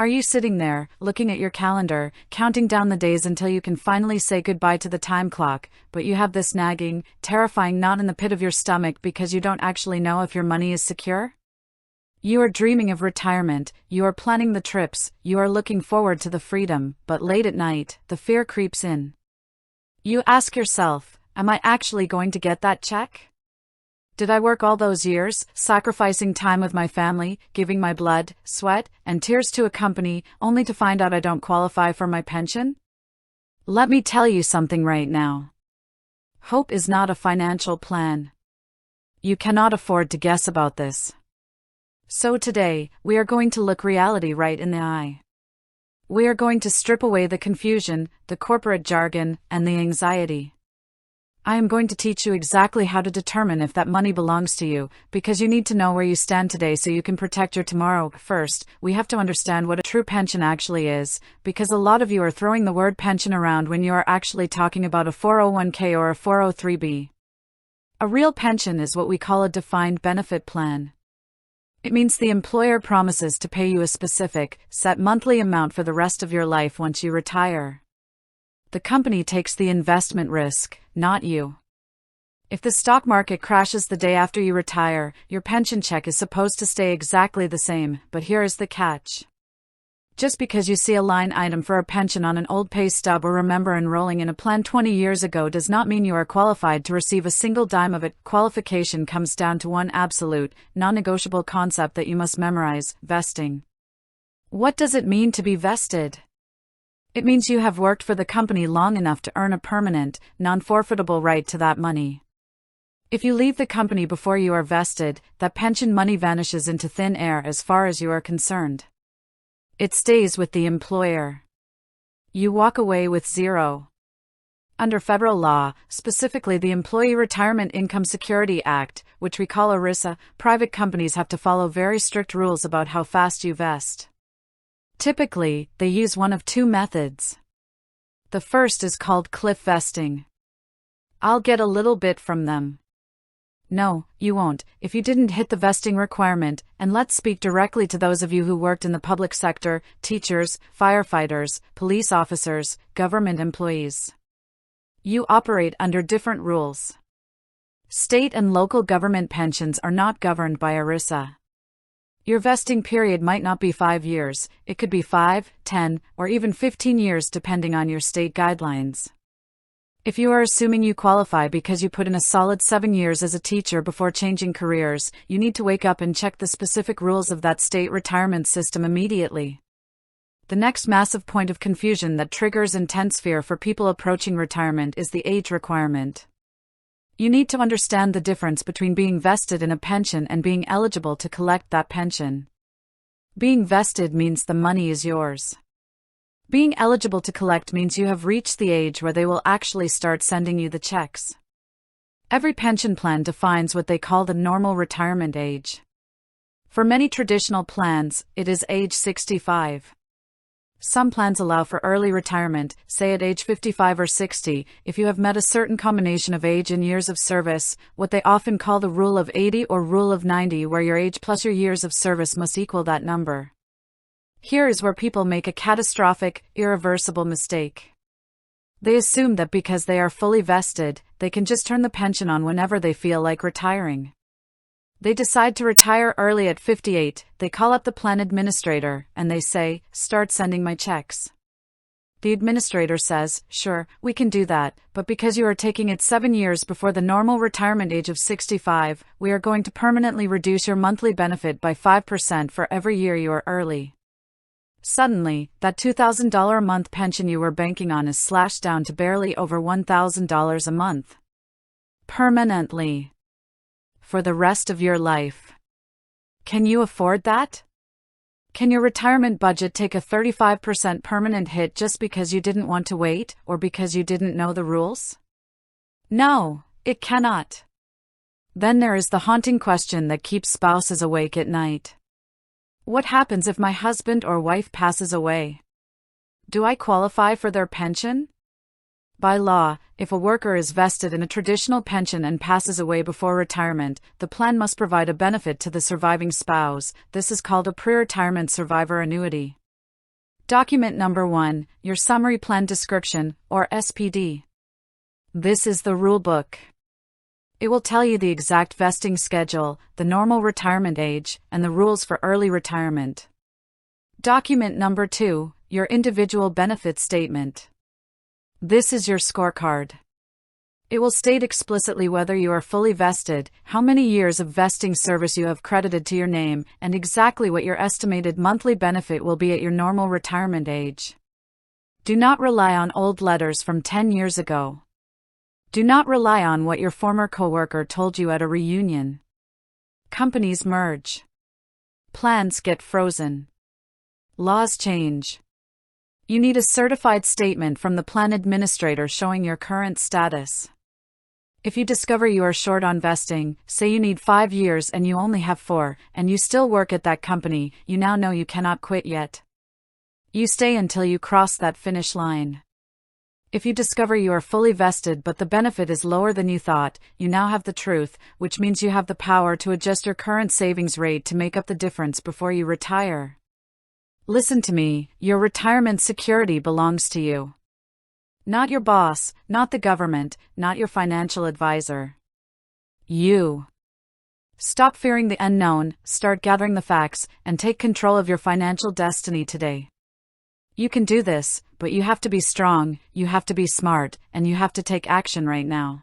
Are you sitting there, looking at your calendar, counting down the days until you can finally say goodbye to the time clock, but you have this nagging, terrifying knot in the pit of your stomach because you don't actually know if your money is secure? You are dreaming of retirement, you are planning the trips, you are looking forward to the freedom, but late at night, the fear creeps in. You ask yourself, am I actually going to get that check? Did I work all those years, sacrificing time with my family, giving my blood, sweat, and tears to a company, only to find out I don't qualify for my pension? Let me tell you something right now. Hope is not a financial plan. You cannot afford to guess about this. So today, we are going to look reality right in the eye. We are going to strip away the confusion, the corporate jargon, and the anxiety. I am going to teach you exactly how to determine if that money belongs to you, because you need to know where you stand today so you can protect your tomorrow. First, we have to understand what a true pension actually is, because a lot of you are throwing the word pension around when you are actually talking about a 401k or a 403b. A real pension is what we call a defined benefit plan. It means the employer promises to pay you a specific, set monthly amount for the rest of your life once you retire. The company takes the investment risk, not you. If the stock market crashes the day after you retire, your pension check is supposed to stay exactly the same, but here is the catch. Just because you see a line item for a pension on an old pay stub or remember enrolling in a plan 20 years ago does not mean you are qualified to receive a single dime of it. Qualification comes down to one absolute, non-negotiable concept that you must memorize: vesting. What does it mean to be vested? It means you have worked for the company long enough to earn a permanent, non-forfeitable right to that money. If you leave the company before you are vested, that pension money vanishes into thin air as far as you are concerned. It stays with the employer. You walk away with zero. Under federal law, specifically the Employee Retirement Income Security Act, which we call ERISA, private companies have to follow very strict rules about how fast you vest. Typically, they use one of two methods. The first is called cliff vesting. I'll get a little bit from them. No, you won't, if you didn't hit the vesting requirement, and let's speak directly to those of you who worked in the public sector: teachers, firefighters, police officers, government employees. You operate under different rules. State and local government pensions are not governed by ERISA. Your vesting period might not be 5 years, it could be 5, 10, or even 15 years depending on your state guidelines. If you are assuming you qualify because you put in a solid 7 years as a teacher before changing careers, you need to wake up and check the specific rules of that state retirement system immediately. The next massive point of confusion that triggers intense fear for people approaching retirement is the age requirement. You need to understand the difference between being vested in a pension and being eligible to collect that pension. Being vested means the money is yours. Being eligible to collect means you have reached the age where they will actually start sending you the checks. Every pension plan defines what they call the normal retirement age. For many traditional plans, it is age 65. Some plans allow for early retirement, say at age 55 or 60, if you have met a certain combination of age and years of service, what they often call the Rule of 80 or Rule of 90, where your age plus your years of service must equal that number. Here is where people make a catastrophic, irreversible mistake. They assume that because they are fully vested, they can just turn the pension on whenever they feel like retiring. They decide to retire early at 58, they call up the plan administrator, and they say, "Start sending my checks." The administrator says, "Sure, we can do that, but because you are taking it 7 years before the normal retirement age of 65, we are going to permanently reduce your monthly benefit by 5% for every year you are early." Suddenly, that $2,000 a month pension you were banking on is slashed down to barely over $1,000 a month. Permanently. For the rest of your life. Can you afford that? Can your retirement budget take a 35% permanent hit just because you didn't want to wait, or because you didn't know the rules? No, it cannot. Then there is the haunting question that keeps spouses awake at night. What happens if my husband or wife passes away? Do I qualify for their pension? By law, if a worker is vested in a traditional pension and passes away before retirement, the plan must provide a benefit to the surviving spouse. This is called a pre-retirement survivor annuity. Document number 1, your Summary Plan Description, or SPD. This is the rulebook. It will tell you the exact vesting schedule, the normal retirement age, and the rules for early retirement. Document number 2, your Individual Benefit Statement. This is your scorecard. It will state explicitly whether you are fully vested, how many years of vesting service you have credited to your name, and exactly what your estimated monthly benefit will be at your normal retirement age. Do not rely on old letters from 10 years ago. Do not rely on what your former coworker told you at a reunion. Companies merge. Plans get frozen. Laws change. You need a certified statement from the plan administrator showing your current status. If you discover you are short on vesting, say you need 5 years and you only have 4, and you still work at that company, you now know you cannot quit yet. You stay until you cross that finish line. If you discover you are fully vested but the benefit is lower than you thought, you now have the truth, which means you have the power to adjust your current savings rate to make up the difference before you retire. Listen to me, your retirement security belongs to you. Not your boss, not the government, not your financial advisor. You. Stop fearing the unknown, start gathering the facts, and take control of your financial destiny today. You can do this, but you have to be strong, you have to be smart, and you have to take action right now.